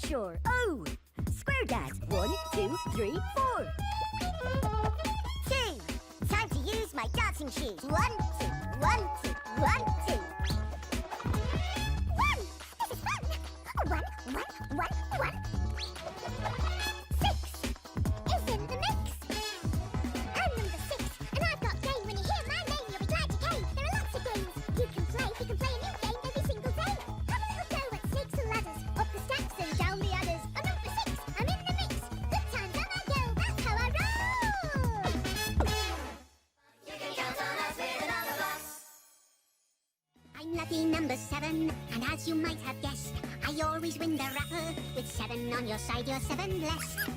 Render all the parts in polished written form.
sure. Oh! Square dance. 1, 2, 3, 4. 2. Time to use my dancing shoes. 1, 2, 1, 2, 1, 2. 1. This is fun. 1, 1, 1, 1. 6 is in the mix. I'm number 6, and I've got game. When you hear my name, you'll be glad you came. There are lots of games you can play. You can play a new game every single day. Have a little go at snakes and ladders, up the steps and down the others. I'm number 6. I'm in the mix. Good times on I go. That's how I roll. You can count on us with all of us. I'm lucky number 7, and as you might have guessed, I always win the raffle. With 7 on your side, you're 7 blessed.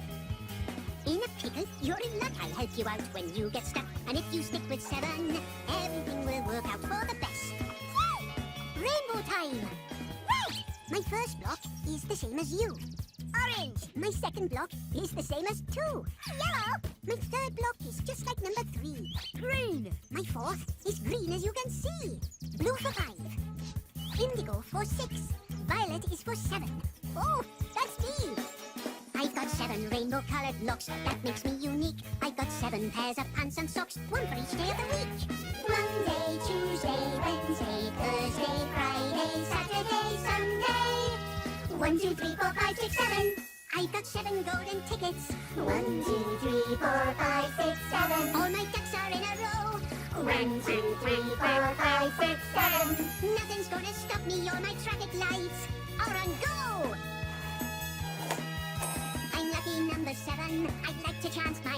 In a pickle, you're in luck. I'll help you out when you get stuck. And if you stick with 7, everything will work out for the best. Rainbow time! Right! My first block is the same as you. Orange! My second block is the same as 2. Yellow! My third block is just like number 3. Green. My fourth is green, as you can see. Blue for 5. Indigo for 6. Violet is for 7. Oh, that's me. I've got 7 rainbow-colored locks. That makes me unique. I've got 7 pairs of pants and socks, 1 for each day of the week. Monday, Tuesday, Wednesday, Thursday, Friday, Saturday, Sunday. 1, 2, 3, 4, 5, 6, 7. I've got 7 golden tickets. 1, 2, 3, 4, 5, 6, 7. All my ducks are in a row. 1, 2, 3, 4, 5, 6, 7. Nothing's gonna stop me. All my traffic lights are on go. I'm lucky number 7. I'd like to chance my